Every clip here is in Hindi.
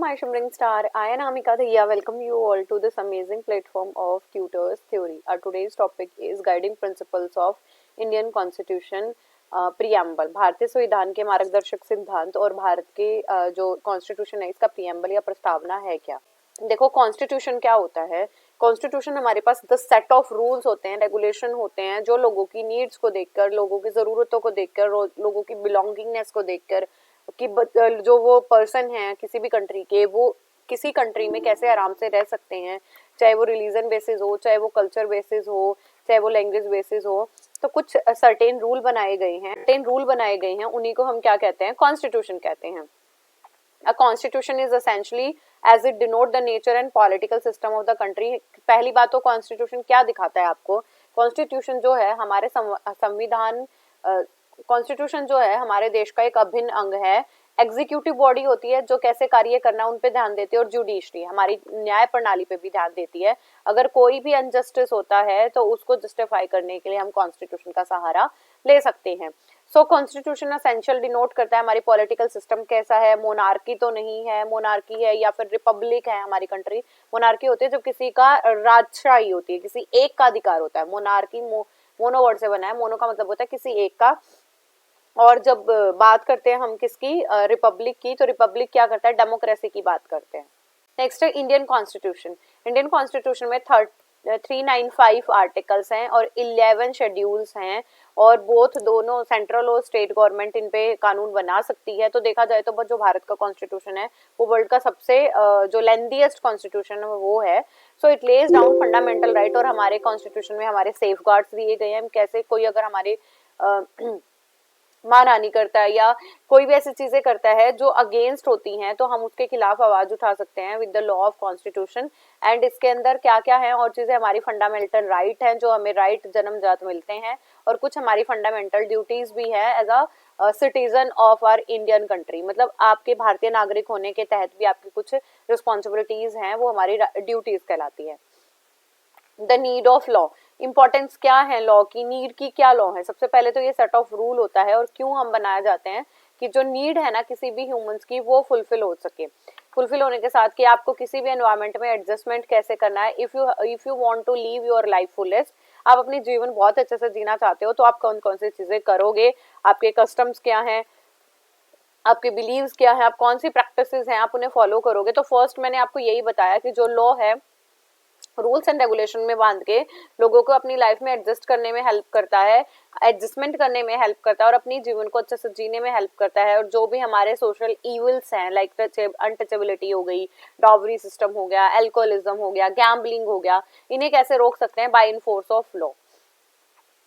my shimmering star. I am Amika Dhaya. Welcome you all to this amazing platform of Tutors Theory. Our today's topic is guiding principles of Indian Constitution preamble. भारतीय संविधान के मार्गदर्शक सिद्धांत और भारत के जो कॉन्स्टिट्यूशन है इसका प्रियम्बल या प्रस्तावना है क्या. देखो कॉन्स्टिट्यूशन क्या होता है. कॉन्स्टिट्यूशन हमारे पास 10 सेट ऑफ रूल्स होते हैं, रेगुलेशन होते हैं जो लोगों की नीड्स को देखकर, लोगों की ज़रूरतों को देखकर, लोगों की बिलोंगिंगनेस को देखकर कि जो वो पर्सन है किसी भी कंट्री के, वो किसी कंट्री में कैसे आराम से रह सकते हैं, चाहे वो रिलीजन बेसिस हो, चाहे वो कल्चर बेसिस हो, चाहे वो लैंग्वेज बेसिस हो. तो कुछ सर्टेन रूल बनाए गए हैं, उन्हीं को हम क्या कहते हैं, कॉन्स्टिट्यूशन कहते हैं. A constitution is essentially as it denote the nature and political system of the country. पहली बात तो कॉन्स्टिट्यूशन क्या दिखाता है आपको. कॉन्स्टिट्यूशन जो है हमारे संविधान, कॉन्स्टिट्यूशन जो है हमारे देश का एक अभिन्न अंग है. एग्जीक्यूटिव बॉडी होती है जो कैसे कार्य करना उन पे ध्यान देती है, और जुडिशरी हमारी न्याय प्रणाली पे भी ध्यान देती है. अगर कोई भी अनजस्टिस होता है तो उसको जस्टिफाई करने के लिए हम कॉन्स्टिट्यूशन का सहारा ले सकते हैं. सो कॉन्स्टिट्यूशन एसेंशियल डिनोट करता है हमारी पॉलिटिकल सिस्टम कैसा है. मोनार्की तो नहीं है, मोनार्की है या फिर रिपब्लिक है हमारी कंट्री. मोनार्की होती है जब किसी का राजशाही होती है, किसी एक का अधिकार होता है. मोनार्की मोनो वर्ड से बना है. मोनो का मतलब होता है किसी एक का. और जब बात करते हैं हम किसकी, रिपब्लिक की, तो रिपब्लिक क्या करता है, डेमोक्रेसी की बात करते हैं. नेक्स्ट है इंडियन कॉन्स्टिट्यूशन. इंडियन कॉन्स्टिट्यूशन में 395 आर्टिकल्स हैं और 11 शेड्यूल्स हैं, और दोनों सेंट्रल और स्टेट गवर्नमेंट इन पे कानून बना सकती है. तो देखा जाए तो जो भारत का कॉन्स्टिट्यूशन है वो वर्ल्ड का सबसे जो लेंथीएस्ट कॉन्स्टिट्यूशन है वो है. So it lays down fundamental right. और हमारे कॉन्स्टिट्यूशन में हमारे सेफ गार्ड्स दिए गए हैं. कैसे कोई अगर हमारे मानहानि करता है या कोई भी ऐसी चीजें करता है जो अगेंस्ट होती हैं तो हम उसके खिलाफ आवाज उठा सकते हैं with the law of constitution. And इसके अंदर क्या क्या है और चीजें, हमारी फंडामेंटल राइट हैं जो हमें राइट जन्मजात मिलते हैं, और कुछ हमारी फंडामेंटल ड्यूटीज भी है as a citizen of our Indian country. मतलब आपके भारतीय नागरिक होने के तहत भी आपकी कुछ रिस्पॉन्सिबिलिटीज हैं, वो हमारी ड्यूटीज कहलाती है. The need of law. Importance क्या है लॉ की, नीड की क्या लॉ है. सबसे पहले तो ये सेट ऑफ रूल होता है, और क्यों हम बनाए जाते हैं कि जो नीड है ना किसी भी ह्यूमंस की वो फुलफिल हो सके. फुलफिल होने के साथ कि आपको किसी भी एनवायरनमेंट में एडजस्टमेंट कैसे करना है. If you want to leave your life fullest, आप अपनी जीवन बहुत अच्छे से जीना चाहते हो तो आप कौन कौन सी चीजें करोगे, आपके कस्टम्स क्या हैं, आपके बिलीव्स क्या है, आप कौन सी प्रैक्टिसेस हैं, आप उन्हें फॉलो करोगे. तो फर्स्ट मैंने आपको यही बताया कि जो लॉ है रूल्स एंड रेगुलेशन में बांध के लोगों को अपनी लाइफ में एडजस्ट करने में हेल्प करता है, एडजस्टमेंट करने में हेल्प करता है, और अपनी जीवन को अच्छे से जीने में हेल्प करता है. और जो भी हमारे सोशल इविल्स हैं लाइक अनटचेबिलिटी हो गई, डॉवरी सिस्टम हो गया, एल्कोहलिज्म हो गया, गैम्बलिंग हो गया, इन्हें कैसे रोक सकते हैं, by in force of law.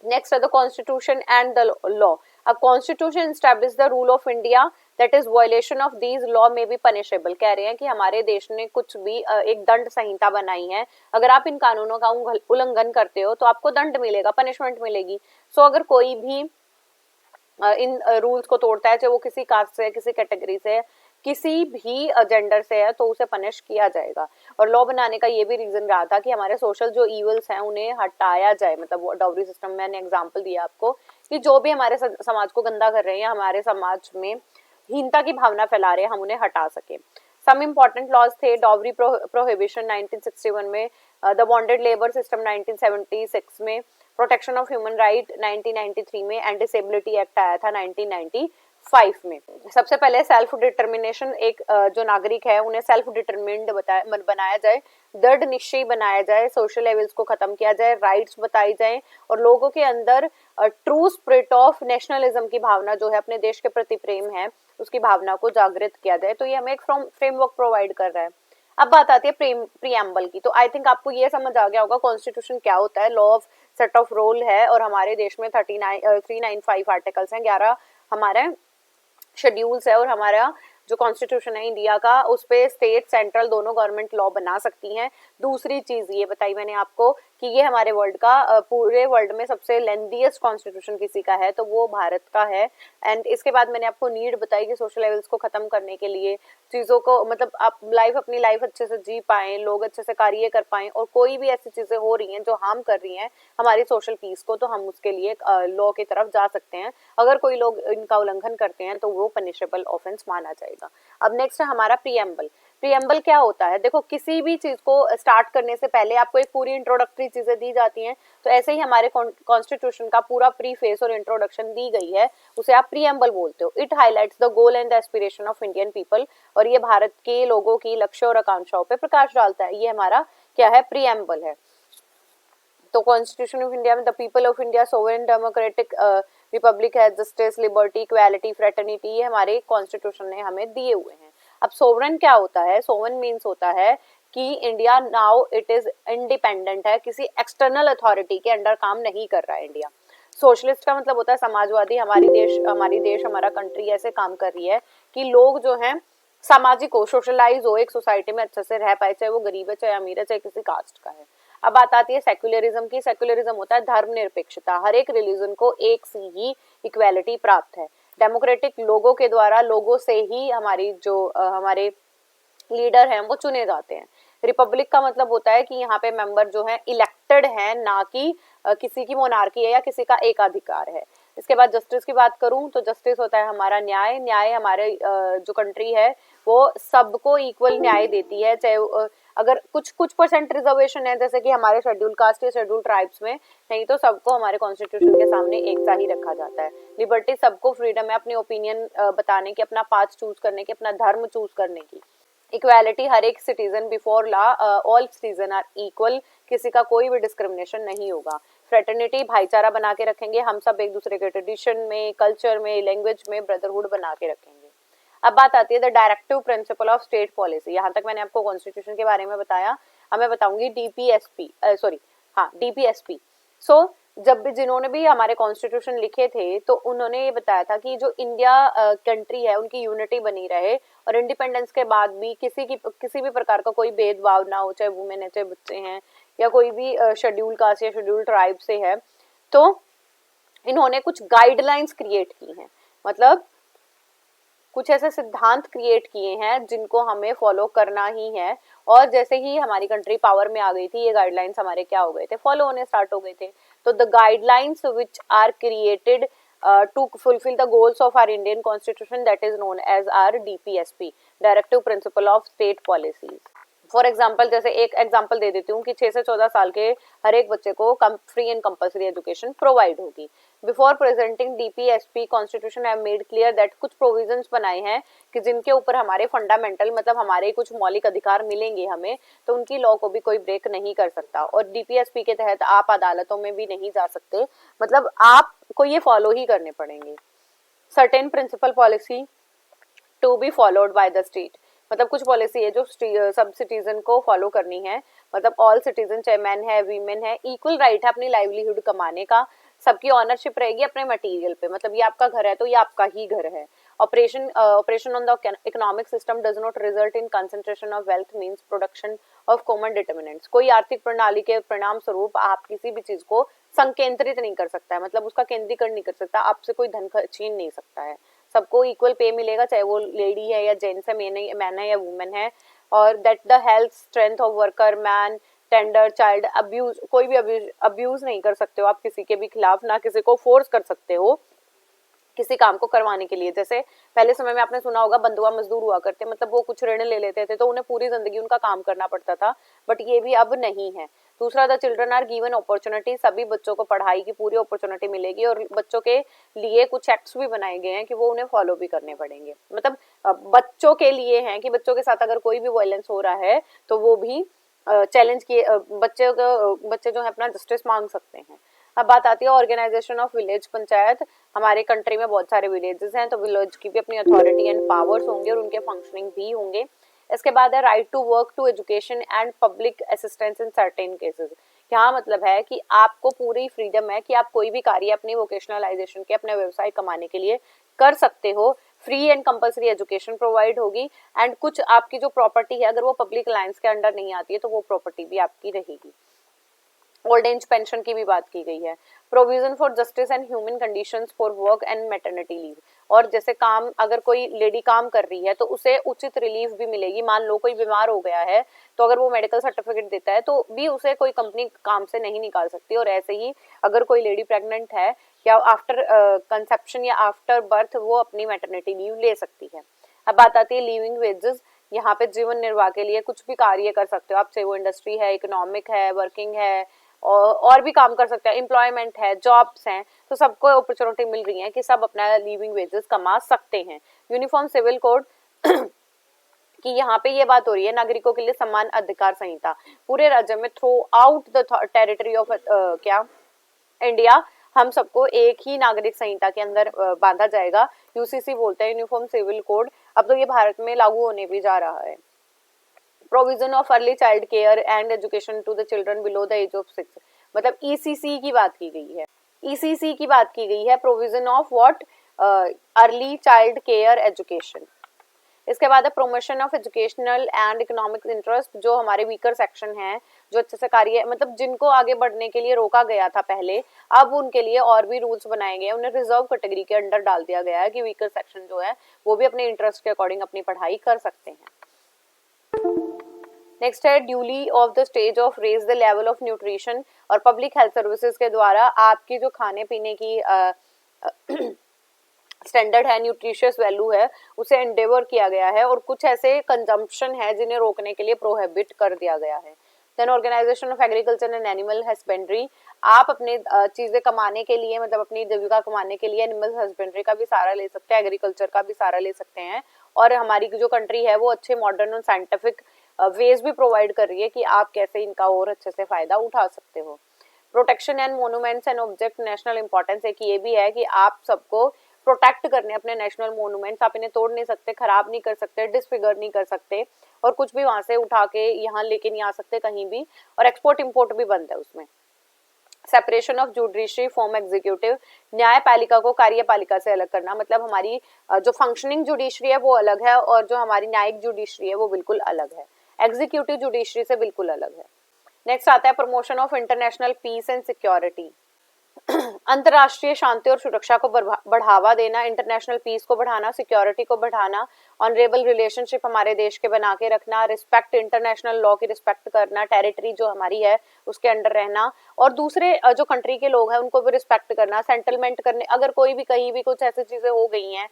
Next are the constitution and the law. A constitution establishes the rule of India, that is violation of these law may be punishable. कह रहे हैं कि हमारे देश ने कुछ भी एक दंड संहिता बनाई है, अगर आप इन कानूनों का उल्लंघन करते हो तो आपको दंड मिलेगा, पनिशमेंट मिलेगी. सो अगर कोई भी इन रूल्स को तोड़ता है, चाहे वो किसी कास्ट से, किसी कैटेगरी से, किसी भी जेंडर से है, तो उसे पनिश किया जाएगा. और लॉ बनाने का ये भी रीजन रहा था कि हमारे सोशल जो इवल्स हैं उन्हें हटाया जाए. मतलब डाउरी सिस्टम, मैंने एग्जांपल दिया आपको कि जो भी हमारे समाज को गंदा कर रहे हैं, हमारे समाज में हीनता की भावना फैला रहे हैं, हम उन्हें हटा सके. सम इम्पॉर्टेंट लॉज थे. डॉवरी प्रोहिबिशन 1961 में, द बॉन्डेड लेबर सिस्टम 1976 में, प्रोटेक्शन ऑफ ह्यूमन राइट 1993 में, एंड डिसेबिलिटी एक्ट आया था 1995 में. सबसे पहले सेल्फ डिटर्मिनेशन, एक जो नागरिक है उन्हें सेल्फ डिटर्मिन्ड बनाया जाए, दृढ़ निश्चय बनाया जाए, सोशल लेवल्स को खत्म किया जाए, राइट्स बताई जाए, और लोगों के अंदर ट्रू स्पिरिट ऑफ नेशनलिज्म की भावना जो है, अपने देश के प्रति प्रेम है, उसकी भावना को जागृत किया जाए. तो ये हमें एक फ्रेमवर्क प्रोवाइड कर रहा है. अब बात आती है प्रीएम्बल की. तो आई थिंक आपको ये समझ आ गया होगा कॉन्स्टिट्यूशन क्या होता है. Law of set of role है, और हमारे देश में 395 आर्टिकल्स हैं, 11 हमारे शेड्यूल्स है, और हमारा जो कॉन्स्टिट्यूशन है इंडिया का, उस पे स्टेट सेंट्रल दोनों गवर्नमेंट लॉ बना सकती हैं. दूसरी चीज ये बताई मैंने आपको कि ये हमारे वर्ल्ड का पूरे वर्ल्ड में सबसे लेंथीएस्ट कॉन्स्टिट्यूशन किसी का है तो वो भारत का है. एंड इसके बाद मैंने आपको नीड बताई कि सोशल लेवल्स को खत्म करने के लिए, चीजों को, मतलब आप अपनी लाइफ अच्छे से जी पाएं, लोग अच्छे से कार्य कर पाएं, और कोई भी ऐसी चीजें हो रही हैं जो हार्म कर रही हैं हमारी सोशल पीस को, तो हम उसके लिए लॉ की तरफ जा सकते हैं. अगर कोई लोग इनका उल्लंघन करते हैं तो वो पनिशेबल ऑफेंस माना जाएगा. अब नेक्स्ट है हमारा प्रीएम्बल. प्रीएम्बल क्या होता है, देखो किसी भी चीज को स्टार्ट करने से पहले आपको एक पूरी इंट्रोडक्टरी चीजें दी जाती हैं, तो ऐसे ही हमारे कॉन्स्टिट्यूशन का पूरा प्रीफेस और इंट्रोडक्शन दी गई है, उसे आप प्रीएम्बल बोलते हो। It highlights the goal and the aspiration of Indian people, और ये भारत के लोगों की लक्ष्य और आकांक्षाओं पे प्रकाश डालता है। ये हमारा क्या है, प्रीएम्बल है। तो कॉन्स्टिट्यूशन ऑफ इंडिया में the people of India sovereign democratic Republic है, जस्टिस, लिबर्टी, इक्वालिटी, फ्रेटर्निटी, ये हमारे कॉन्स्टिट्यूशन ने हमें दिए हुए हैं। अब सोवरेन क्या होता है, सोवरेन मीन्स होता है कि India now it is independent है, किसी एक्सटर्नल अथॉरिटी के अंडर काम नहीं कर रहा है इंडिया। सोशलिस्ट का मतलब होता है समाजवादी, हमारी देश हमारा कंट्री ऐसे काम कर रही है कि लोग जो हैं सामाजिक हो, सोशलाइज हो, एक सोसाइटी में अच्छे से रह पाए, चाहे वो गरीब है, चाहे अमीर है, चाहे किसी कास्ट का है। अब बात आती है सेक्युलरिज्म की। सेक्युलरिज्म होता है धर्मनिरपेक्षता, हर एक रिलीजन को एक सी ही इक्वालिटी प्राप्त है। डेमोक्रेटिक, लोगों के द्वारा, लोगों से ही हमारी जो हमारे लीडर हैं वो चुने जाते हैं। रिपब्लिक का मतलब होता है कि यहाँ पे मेंबर जो है इलेक्टेड हैं, ना कि किसी की मोनार्की है या किसी का एकाधिकार है। इसके बाद जस्टिस की बात करूं तो जस्टिस होता है हमारा न्याय। न्याय हमारे जो कंट्री है वो सबको इक्वल न्याय देती है, चाहे अगर कुछ कुछ परसेंट रिजर्वेशन है जैसे कि हमारे शेड्यूल कास्ट या शेड्यूल ट्राइब्स में, नहीं तो सबको हमारे कॉन्स्टिट्यूशन के सामने एक सा ही रखा जाता है। लिबर्टी, सबको फ्रीडम है अपनी ओपिनियन बताने की, अपना पाथ चूज करने की, अपना धर्म चूज करने की। इक्वालिटी, हर एक citizen before law, all citizen are equal, किसी का कोई भी डिस्क्रिमिनेशन नहीं होगा। फ्रेटर्निटी, भाईचारा बना के रखेंगे, हम सब एक दूसरे के ट्रेडिशन में, कल्चर में, लैंग्वेज में ब्रदरहुड बना के रखेंगे। अब बात आती है the directive principle of state policy. यहाँ तक मैंने आपको कॉन्स्टिट्यूशन के बारे में बताया, अब मैं बताऊंगी डीपीएसपी। सो जब भी जिन्होंने भी हमारे कॉन्स्टिट्यूशन लिखे थे तो उन्होंने ये बताया था कि जो इंडिया कंट्री है उनकी यूनिटी बनी रहे, और इंडिपेंडेंस के बाद भी किसी भी प्रकार का कोई भेदभाव ना हो, चाहे वुमेन है, चाहे बच्चे हैं, या कोई भी शेड्यूल कास्ट या शेड्यूल ट्राइब से है। तो इन्होंने कुछ गाइडलाइंस क्रिएट की हैं, मतलब कुछ ऐसे सिद्धांत क्रिएट किए हैं जिनको हमें फॉलो करना ही है। और जैसे ही हमारी कंट्री पावर में आ गई थी, ये गाइडलाइंस हमारे क्या हो गए थे, फॉलो होने स्टार्ट हो गए थे। तो the guidelines which are created to fulfil the goals of our Indian constitution, that is known as our DPSP, directive principle of state policies. For example, जैसे एक एग्जाम्पल दे देती हूँ कि 6 से 14 साल के हर एक बच्चे को free and compulsory education provide होगी। Before presenting DPSP, constitution have made clear that कुछ प्रोविजंस बनाए हैं कि जिनके ऊपर हमारे फंडामेंटल, मतलब हमारे कुछ मौलिक अधिकार मिलेंगे हमें, तो उनकी लॉ को भी कोई ब्रेक नहीं कर सकता। और डीपीएसपी के तहत आप अदालतों में भी नहीं जा सकते, मतलब आपको ये फॉलो ही करने पड़ेंगे। Certain principle policy to be followed by the state, मतलब कुछ पॉलिसी है जो सब सिटीजन को फॉलो करनी है, मतलब ऑल सिटीजन, चाहे मैन है वीमेन है, इक्वल राइट है अपनी लाइवलीहुड कमाने का, सबकी ऑनरशिप रहेगी अपने मटेरियल पे, मतलब ये आपका घर है तो ये आपका ही घर है। Operation on the economic system does not result in concentration of wealth, means production of common determinants. कोई आर्थिक प्रणाली के परिणाम स्वरूप आप किसी भी चीज को संकेंद्रित नहीं कर सकता है, मतलब उसका केंद्रीकरण नहीं कर सकता, आपसे कोई धन छीन नहीं सकता है। सबको इक्वल पे मिलेगा, चाहे वो लेडी है या जेंट्स है, मैन है या वुमेन है। और that the health strength of worker, man, tender, child abuse, कोई भी अब्यूज नहीं कर सकते हो आप किसी के भी खिलाफ, ना किसी को फोर्स कर सकते हो किसी काम को करवाने के लिए। जैसे पहले समय में आपने सुना होगा बंधुआ मजदूर हुआ करते, मतलब वो कुछ ऋण ले लेते थे तो उन्हें पूरी जिंदगी उनका काम करना पड़ता था, बट ये भी अब नहीं है। दूसरा, the children are given opportunity, सभी बच्चों को पढ़ाई की पूरी अपॉर्चुनिटी मिलेगी, और बच्चों के लिए कुछ एक्ट्स भी बनाए गए हैं कि वो उन्हें फॉलो भी करने पड़ेंगे, मतलब बच्चों के लिए हैं कि बच्चों के साथ अगर कोई भी वायलेंस हो रहा है तो वो भी चैलेंज किए बच्चे जो है अपना जस्टिस मांग सकते हैं। अब बात आती है ऑर्गेनाइजेशन ऑफ विलेज पंचायत। हमारे कंट्री में बहुत सारे विलेजेस हैं, तो विलेज की भी अपनी अथॉरिटी एंड पावर्स होंगे और उनके फंक्शनिंग भी होंगे। इसके बाद है right to work to education and public assistance in certain cases. यहाँ मतलब है कि आपको पूरी फ्रीडम है कि आप कोई भी कार्य अपनी वोकेशनलाइजेशन के, अपने व्यवसाय कमाने के लिए कर सकते हो। Free and compulsory education provide होगी, एंड कुछ आपकी जो प्रॉपर्टी है अगर वो पब्लिक अलायंस के अंडर नहीं आती है तो वो प्रॉपर्टी भी आपकी रहेगी। ओल्ड एज पेंशन की भी बात की गई है। Provision for justice and human conditions for work and maternity leave, और जैसे काम, अगर कोई लेडी काम कर रही है तो उसे उचित रिलीफ भी मिलेगी। मान लो कोई बीमार हो गया है तो अगर वो मेडिकल सर्टिफिकेट देता है तो भी उसे कोई कंपनी काम से नहीं निकाल सकती, और ऐसे ही अगर कोई लेडी प्रेग्नेंट है या आफ्टर कंसेप्शन या आफ्टर बर्थ वो अपनी मैटरनिटी लीव ले सकती है। अब बात आती है लिविंग वेजेस। यहाँ पे जीवन निर्वाह के लिए कुछ भी कार्य कर सकते हो आप, चाहे वो इंडस्ट्री है, इकोनॉमिक है, वर्किंग है, और भी काम कर सकते हैं, एम्प्लॉयमेंट है, जॉब्स हैं, तो सबको अपॉर्चुनिटी मिल रही है कि सब अपना लिविंग वेजेस कमा सकते हैं। यूनिफॉर्म सिविल कोड कि यहाँ पे ये बात हो रही है नागरिकों के लिए समान अधिकार संहिता पूरे राज्य में through out the territory of क्या इंडिया हम सबको एक ही नागरिक संहिता के अंदर बांधा जाएगा। यूसीसी बोलते हैं यूनिफॉर्म सिविल कोड। अब तो ये भारत में लागू होने भी जा रहा है। Provision of early child care and education to the children below the age of 6, मतलब ईसीसी की बात की गई है। ईसीसी की बात की गई है, provision of what, early child care education. इसके बाद है promotion of educational and economic interest, जो हमारे वीकर सेक्शन हैं, जो अच्छे से कार्य मतलब जिनको आगे बढ़ने के लिए रोका गया था पहले, अब उनके लिए और भी रूल्स बनाए गए, उन्हें रिजर्व कैटेगरी के अंडर डाल दिया गया है कि वीकर सेक्शन जो है वो भी अपने इंटरेस्ट के अकॉर्डिंग अपनी पढ़ाई कर सकते हैं। नेक्स्ट है duly of the stage of raise the level of nutrition, और पब्लिक हेल्थ सर्विसेज के द्वारा आपकी जो खाने पीने की स्टैंडर्ड है, न्यूट्रिशियस वैल्यू है, उसे एंडेवर किया गया है, और कुछ ऐसे कंजम्पशन है जिन्हें रोकने के लिए प्रोहिबिट कर दिया गया है। Then organisation of agriculture and animal husbandry, आप अपने चीजें कमाने के लिए, मतलब अपनी जीविका कमाने के लिए एनिमल हस्बेंड्री का भी सहारा ले सकते हैं, एग्रीकल्चर का भी सहारा ले सकते हैं, और हमारी जो कंट्री है वो अच्छे मॉडर्न और साइंटिफिक वेज भी प्रोवाइड कर रही है कि आप कैसे इनका और अच्छे से फायदा उठा सकते हो। Protection and monuments and object national importance, एक ये भी है कि आप सबको प्रोटेक्ट करने अपने नेशनल मोन्यूमेंट्स, आप इन्हें तोड़ नहीं सकते, खराब नहीं कर सकते, डिसफिगर नहीं कर सकते, और कुछ भी वहां से उठा के यहाँ लेके नहीं आ सकते कहीं भी, और एक्सपोर्ट इंपोर्ट भी बंद है उसमें। Separation of judiciary from executive, न्यायपालिका को कार्यपालिका से अलग करना, मतलब हमारी जो फंक्शनिंग जुडिशरी है वो अलग है, और जो हमारी न्यायिक जुडिशरी है वो बिल्कुल अलग है, एग्जीक्यूटिव जुडिशरी से बिल्कुल अलग है। नेक्स्ट आता है promotion of international peace and security, अंतर्राष्ट्रीय शांति और सुरक्षा को बढ़ावा देना, इंटरनेशनल पीस को बढ़ाना, सिक्योरिटी को बढ़ाना, ऑनरेबल रिलेशनशिप हमारे देश के बना के रखना, रिस्पेक्ट, इंटरनेशनल लॉ की रिस्पेक्ट करना, टेरिटरी जो हमारी है उसके अंडर रहना, और दूसरे जो कंट्री के लोग हैं उनको भी रिस्पेक्ट करना, सेटलमेंट करने, अगर कोई भी कहीं भी कुछ ऐसी चीजें हो गई हैं,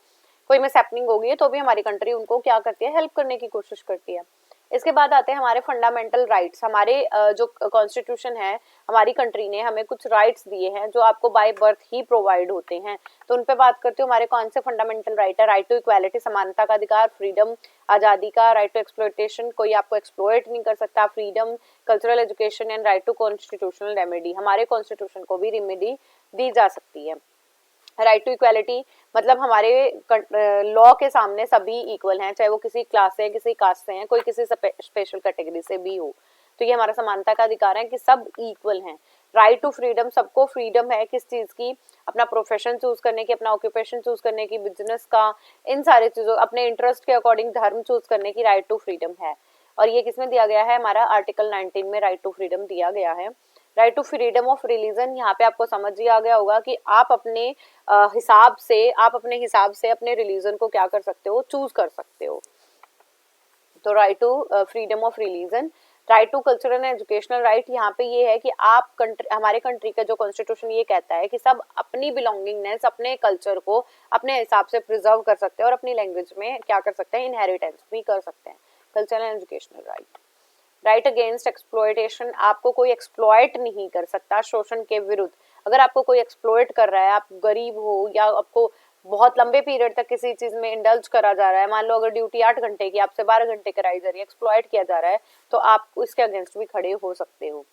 कोई मिसहैपनिंग हो गई है, तो भी हमारी कंट्री उनको क्या करती है, हेल्प करने की कोशिश करती है। इसके बाद आते हैं हमारे फंडामेंटल राइट्स। हमारे जो कॉन्स्टिट्यूशन है, हमारी कंट्री ने हमें कुछ राइट्स दिए हैं जो आपको बाय बर्थ ही प्रोवाइड होते हैं, तो उन पे बात करते हो। हमारे कौन से फंडामेंटल राइट है? राइट टू इक्वालिटी, समानता का अधिकार, फ्रीडम, आजादी का, राइट टू एक्सप्लॉयटेशन, कोई आपको एक्सप्लॉयट नहीं कर सकता, freedom, cultural education, and right to constitutional remedy, हमारे कॉन्स्टिट्यूशन को भी रेमेडी दी जा सकती है। राइट टू इक्वालिटी मतलब हमारे लॉ के सामने सभी इक्वल हैं, चाहे वो किसी क्लास से, किसी कास्ट से हैं, कोई किसी स्पेशल कैटेगरी से भी हो, तो ये हमारा समानता का अधिकार है कि सब इक्वल हैं। राइट टू फ्रीडम, सबको फ्रीडम है किस चीज की, अपना प्रोफेशन चूज करने की, अपना ऑक्यूपेशन चूज करने की, बिजनेस का, इन सारी चीजों, अपने इंटरेस्ट के अकॉर्डिंग धर्म चूज करने की राइट टू फ्रीडम है। और ये किसमें दिया गया है? हमारा आर्टिकल 19 में राइट टू फ्रीडम दिया गया है। Right to freedom of religion, यहाँ पे आपको समझ ही आ गया होगा कि आप अपने हिसाब से अपने रिलीजन को क्या कर सकते हो, चूज कर सकते हो। तो right to freedom of religion. Right to cultural and educational right, यहाँ पे ये है कि आप हमारे कंट्री का जो कॉन्स्टिट्यूशन ये कहता है कि सब अपनी बिलोंगिंगनेस, अपने कल्चर को अपने हिसाब से प्रिजर्व कर सकते हैं और अपनी लैंग्वेज में क्या कर सकते हैं, इनहेरिटेंस भी कर सकते हैं। Cultural and educational right. Right against exploitation, आपको कोई एक्सप्लॉयट नहीं कर सकता शोषण के विरुद्ध। अगर आपको कोई एक्सप्लॉयट कर रहा है, आप गरीब हो या आपको बहुत लंबे पीरियड तक किसी चीज में इंडल्ज करा जा रहा है, मान लो अगर ड्यूटी 8 घंटे की आपसे 12 घंटे कराई जा रही है, एक्सप्लॉयट किया जा रहा है, तो आप इसके अगेंस्ट भी खड़े हो सकते हो।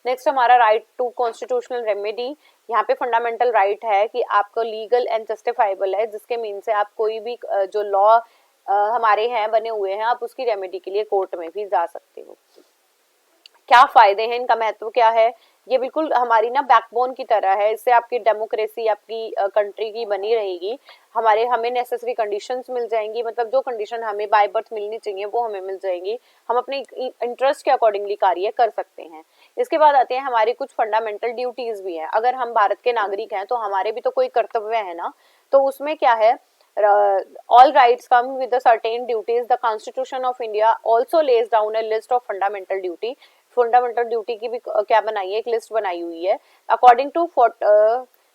नेक्स्ट हमारा राइट टू कॉन्स्टिट्यूशनल रेमेडी, यहाँ पे फंडामेंटल राइट है कि आपको लीगल एंड जस्टिफाइबल है, जिसके मीन से आप कोई भी जो लॉ हमारे हैं बने हुए हैं, आप उसकी रेमेडी के लिए कोर्ट में भी जा सकते हो। क्या फायदे हैं, इनका महत्व क्या है? ये बिल्कुल हमारी ना बैकबोन की तरह है, इससे आपकी डेमोक्रेसी आपकी कंट्री की बनी रहेगी। हमें नेसेसरी कंडीशंस मिल जाएंगी, मतलब जो कंडीशन हमें बाय बर्थ मिलनी चाहिए वो हमें मिल जाएंगी, हम अपने इंटरेस्ट के अकॉर्डिंगली कार्य कर सकते हैं। इसके बाद आते हैं हमारी कुछ फंडामेंटल ड्यूटीज भी हैं। अगर हम भारत के नागरिक हैं तो हमारे भी तो कोई कर्तव्य है ना, तो उसमें क्या है, all rights come with the certain duties. The Constitution of India also lays down a list of fundamental duty. Fundamental duty की भी क्या बनाई है, एक लिस्ट बनाई हुई है। According to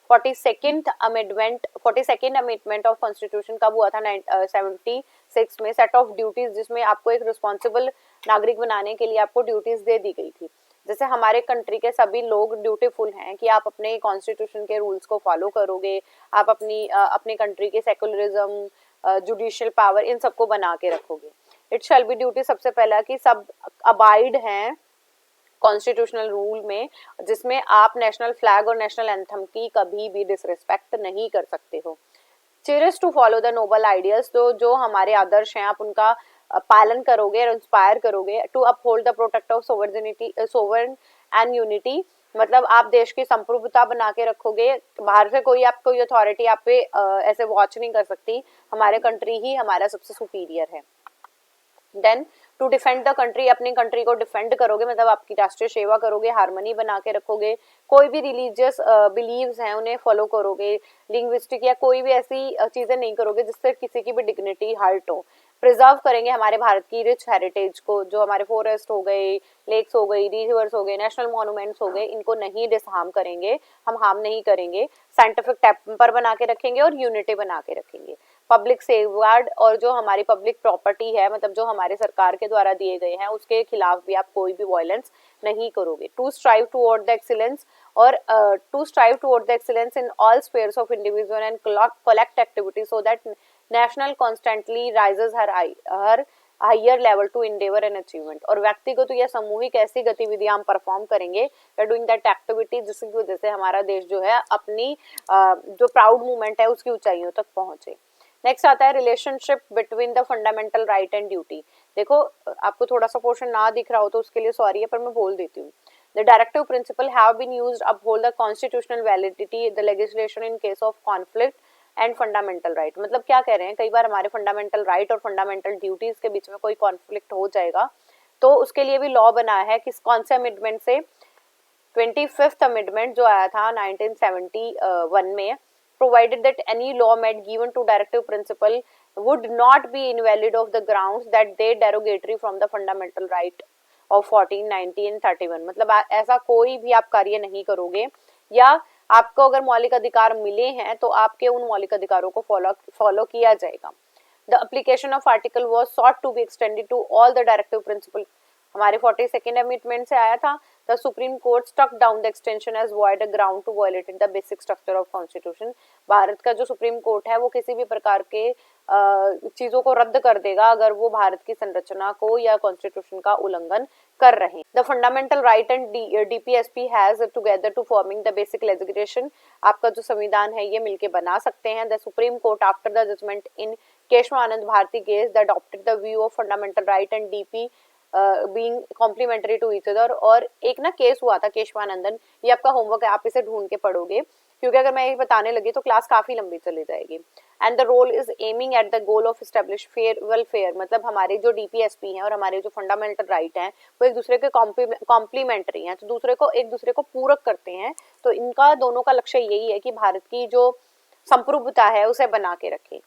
42nd amendment of constitution कब हुआ था? 17 6 में सेट ऑफ ड्यूटीज, जिसमें आपको एक रिस्पॉन्सिबल नागरिक बनाने के लिए आपको ड्यूटीज दे दी गई थी। जैसे हमारे कंट्री के सभी लोग ड्यूटीफुल हैं कि आप अपने कॉन्स्टिट्यूशन के रूल्स को फॉलो करोगे, आप अपने कंट्री के सेकुलरिज्म, जुडिशियल पावर, इन सबको बना के रखोगे। इट शैल बी ड्यूटी, सबसे पहला कि सब अबाइड हैं कॉन्स्टिट्यूशनल रूल में, जिसमें आप नेशनल फ्लैग और नेशनल एंथम की कभी भी डिसरिस्पेक्ट नहीं कर सकते हो। Cherish to follow the noble ideals, तो जो हमारे आदर्श हैं आप उनका पालन करोगे और इंस्पायर करोगे। To uphold the protect of sovereign and unity, मतलब आप देश की संप्रभुता बना के रखोगे, बाहर से कोई अथॉरिटी आप पे ऐसे वॉच नहीं कर सकती, हमारे कंट्री ही हमारा सबसे सुपीरियर है। Then to defend the country, अपनी कंट्री को डिफेंड करोगे, मतलब आपकी राष्ट्रीय सेवा करोगे, हार्मनी बना के रखोगे, कोई भी रिलीजियस बिलीव्स हैं उन्हें फॉलो करोगे, लिंग्विस्टिक या कोई भी ऐसी चीजें नहीं करोगे जिससे किसी की भी डिग्निटी हर्ट हो। प्रिजर्व करेंगे हमारे भारत की रिच हेरिटेज को, जो हमारे फॉरेस्ट हो गए, लेक्स हो गई, रिवर्स हो गए, नेशनल मॉन्यूमेंट्स हो गए, इनको नहीं डिसहार्म करेंगे, हम हार्म नहीं करेंगे, साइंटिफिक टेम्पर बना के रखेंगे और यूनिटी बना के रखेंगे। पब्लिक सेफगार्ड, और जो हमारी पब्लिक प्रॉपर्टी है, मतलब जो हमारे सरकार के द्वारा दिए गए हैं, उसके खिलाफ भी आप कोई भी वायलेंस नहीं करोगे। To strive toward the excellence, और to strive toward the excellence in all spheres of individual and collect activity so that national constantly rises her higher level to endeavour and achievement, और व्यक्तिगत या सामूहिक ऐसी गतिविधियां हम परफॉर्म करेंगे डूइंग दैट एक्टिविटी जिसकी वजह से हमारा देश जो है अपनी जो प्राउड मूवमेंट है उसकी ऊंचाइयों तक पहुंचे। नेक्स्ट आता है relationship between the fundamental right and duty. देखो आपको थोड़ा सा पोर्शन ना दिख रहा हो तो उसके लिए सॉरी है, पर मैं बोल देती हूँ। The directive principle have been used uphold the constitutional validity the legislation in case of conflict and fundamental right, मतलब क्या कह रहे हैं, कई बार हमारे फंडामेंटल राइट और फंडामेंटल ड्यूटीज के बीच में कोई कॉन्फ्लिक्ट हो जाएगा तो उसके लिए भी लॉ बना है, किस कौन से अमेंडमेंट से, 25th अमेंडमेंट जो आया था 1971 में, provided that any law made given to directive principle would not be invalid of the grounds that they derogatory from the fundamental right of 14, 19 and 31, मतलब ऐसा कोई भी आप कार्य नहीं करोगे या आपको अगर मौलिक अधिकार मिले हैं तो आपके उन मौलिक अधिकारों को फॉलो किया जाएगा। The application of article was sought to be extended to all the directive principle, हमारे 42nd अमेंडमेंट से आया था। The supreme court struck down the extension as void a ground to violated the basic structure of constitution, भारत का जो सुप्रीम कोर्ट है वो किसी भी प्रकार के चीजों को रद्द कर देगा अगर वो भारत की संरचना को या कॉन्स्टिट्यूशन का उल्लंघन कर रहे हैं। The fundamental right and DPSP has together to forming the basic legislation, आपका जो संविधान है ये मिलके बना सकते हैं। The supreme court after the judgment in Kesavananda Bharati case the adopted the view of fundamental right and DP being complementary to each other, और एक ना केस हुआ था केशवानंदन, ये आपका होमवर्क है, आप इसे ढूंढ के पढ़ोगे क्योंकि अगर मैं ये बताने लगी तो क्लास काफी लंबी चली जाएगी। And the role is aiming at the goal of establish fair welfare, मतलब हमारे जो डीपीएसपी हैं और हमारे जो फंडामेंटल राइट हैं वो एक दूसरे के कॉम्प्लीमेंट्री हैं, तो दूसरे को एक दूसरे को पूरक करते हैं, तो इनका दोनों का लक्ष्य यही है कि भारत की जो संप्रभुता है उसे बना के रखें।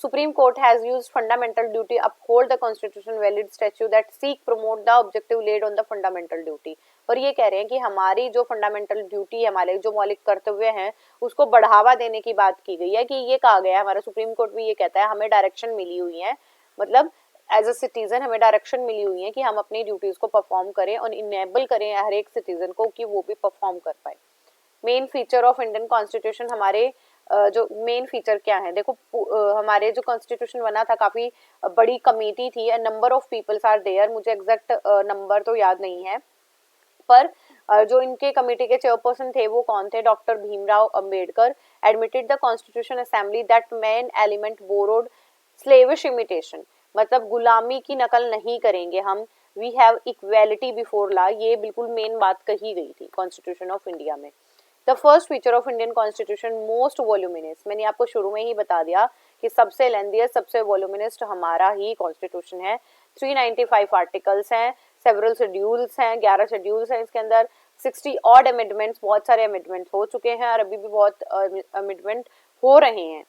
Supreme Court has used fundamental duty uphold the constitution valid statute that seek promote the objective laid on the fundamental duty, और ये कह रहे हैं कि हमारी जो फंडामेंटल ड्यूटी है, हमारे जो मौलिक कर्तव्य हैं उसको बढ़ावा देने की बात की गई है, कि ये कहा गया है, हमारा सुप्रीम कोर्ट भी ये कहता है हमें डायरेक्शन मिली हुई है, मतलब एज अ सिटीजन हमें डायरेक्शन मिली हुई है कि हम अपनी ड्यूटीज को परफॉर्म करें और इनेबल करें हर एक सिटीजन को कि वो भी परफॉर्म कर पाए। Main feature of Indian constitution, हमारे जो मेन फीचर क्या है, देखो हमारे जो कॉन्स्टिट्यूशन बना था काफी बड़ी कमेटी थी, number of peoples are there, मुझे एग्जैक्ट नंबर तो याद नहीं है, पर जो इनके कमेटी के चेयरपर्सन थे वो कौन थे, doctor Bhimrao Ambedkar admitted the constitution assembly that main element borrowed slavish imitation, मतलब गुलामी की नकल नहीं करेंगे हम, we have equality before law, ये बिल्कुल मेन बात कही गई थी कॉन्स्टिट्यूशन ऑफ इंडिया में। The first feature of Indian constitution most voluminous, मैंने आपको शुरू में ही बता दिया कि सबसे लेंथीएस्ट सबसे वॉल्यूमिनस हमारा ही कॉन्स्टिट्यूशन है। 395 आर्टिकल्स हैं, सेवरल शेड्यूल्स हैं, 11 शेड्यूल्स हैं इसके अंदर, 60 ऑड अमेंडमेंट्स, बहुत सारे अमेंडमेंट्स हो चुके हैं और अभी भी बहुत अमेंडमेंट हो रहे हैं।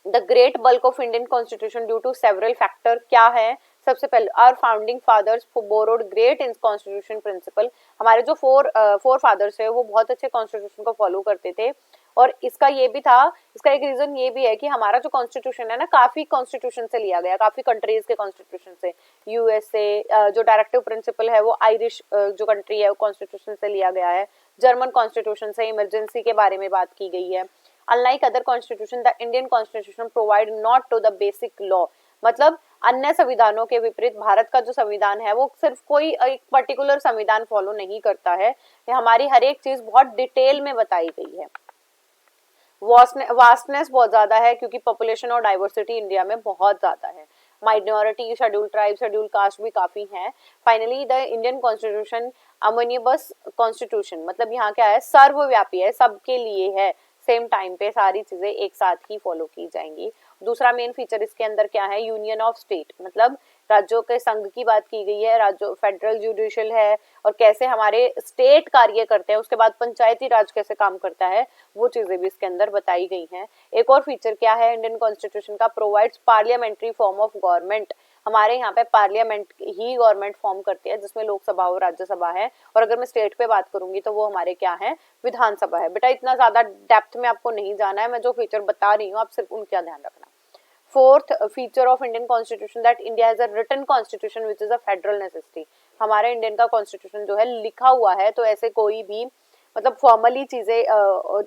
The great bulk of Indian constitution due to several factor क्या है, सबसे पहले our founding fathers borrowed great in constitution principle, हमारे जो फोर फादर्स है वो बहुत अच्छे कॉन्स्टिट्यूशन को फॉलो करते थे और इसका ये भी था, इसका एक रीजन ये भी है कि हमारा जो कॉन्स्टिट्यूशन है ना, काफी कॉन्स्टिट्यूशन से लिया गया, काफी कंट्रीज के कॉन्स्टिट्यूशन से। यूएसए जो डायरेक्टिव प्रिंसिपल है वो आयरिश जो कंट्री है वो कॉन्स्टिट्यूशन से लिया गया है। जर्मन कॉन्स्टिट्यूशन से इमरजेंसी के बारे में बात की गई है। Unlike other constitution the Indian constitution provide not to the basic law, मतलब अन्य संविधानों के विपरीत भारत का जो संविधान है वो सिर्फ कोई एक पर्टिकुलर संविधान फॉलो नहीं करता है, ये हमारी हर एक चीज बहुत डिटेल में बताई गई है। वास्टनेस बहुत ज्यादा है क्योंकि पॉपुलेशन और डाइवर्सिटी इंडिया में बहुत ज्यादा है। Minority, schedule tribe, schedule caste भी काफी हैं। फाइनली द इंडियन कॉन्स्टिट्यूशन अमोनियबस कॉन्स्टिट्यूशन, मतलब यहाँ क्या है, सर्वव्यापी है, सबके लिए है, सेम टाइम पे सारी चीजें एक साथ ही फॉलो की जाएंगी। दूसरा मेन फीचर इसके अंदर क्या है, यूनियन ऑफ स्टेट, मतलब राज्यों के संघ की बात की गई है, राज्यों फेडरल जुडिशियल है और कैसे हमारे स्टेट कार्य करते हैं, उसके बाद पंचायती राज कैसे काम करता है, वो चीजें भी इसके अंदर बताई गई हैं। एक और फीचर क्या है इंडियन कॉन्स्टिट्यूशन का, provides parliamentary form of government, हमारे यहाँ पे पार्लियामेंट ही गवर्नमेंट फॉर्म करती है जिसमें लोकसभा और राज्यसभा है, और अगर मैं स्टेट पे बात करूंगी तो वो हमारे क्या है, विधानसभा है। बेटा इतना ज्यादा डेप्थ में आपको नहीं जाना है, मैं जो फीचर बता रही हूँ आप सिर्फ उनका ध्यान रखना। Fourth feature of Indian constitution that India has a written constitution which is a federal necessity, हमारे इंडियन का कॉन्स्टिट्यूशन जो है लिखा हुआ है, तो ऐसे कोई भी मतलब फॉर्मली चीजें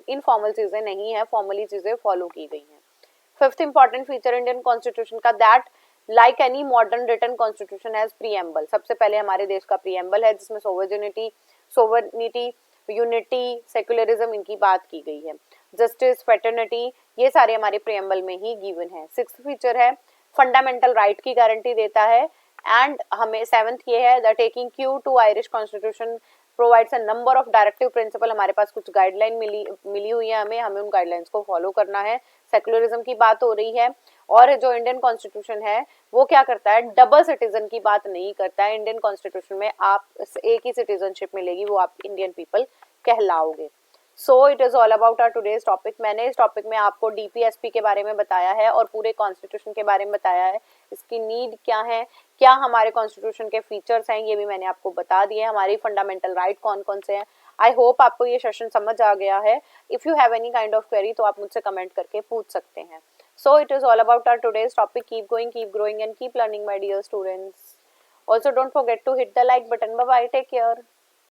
इनफॉर्मल चीजें नहीं है, फॉर्मली चीजें फॉलो की गई हैं। Fifth important feature Indian constitution का, that like any modern written constitution has preamble, सबसे पहले हमारे देश का प्रीएम्बल है जिसमें सोवर्निटी, यूनिटी, सेक्युलरिज्म इनकी बात की गई है। जस्टिस, फेटर्निटी, ये सारे हमारे प्रीएम्बल में ही गिवन है। सिक्स्थ फीचर है फंडामेंटल राइट की गारंटी देता है। एंड हमें सेवंथ ये है the taking cue to Irish constitution provides a number of directive principle, हमारे पास कुछ गाइडलाइन मिली हुई है, हमें उन गाइडलाइंस को फॉलो करना है। सेक्युलरिज्म की बात हो रही है, और जो इंडियन कॉन्स्टिट्यूशन है वो क्या करता है, डबल सिटीजन की बात नहीं करता है। इंडियन कॉन्स्टिट्यूशन में आप एक ही सिटीजनशिप मिलेगी, वो आप इंडियन पीपल कहलाओगे। So it is all about our today's topic. मैंने इस टॉपिक में आपको डीपीएसपी के बारे में बताया है और पूरे कॉन्स्टिट्यूशन के बारे में बताया है, इसकी नीड क्या है, क्या हमारे कॉन्स्टिट्यूशन के फीचर्स हैं, ये भी मैंने आपको बता दिए, हमारी फंडामेंटल राइट कौन कौन से हैं। आई होप आपको ये सेशन समझ आ गया है। If you have any kind of query तो आप मुझसे कमेंट करके पूछ सकते हैं। So it is all about our today's topic. Keep going, keep growing and keep learning my dear students. Also don't forget to hit the like button. Bye bye, take care.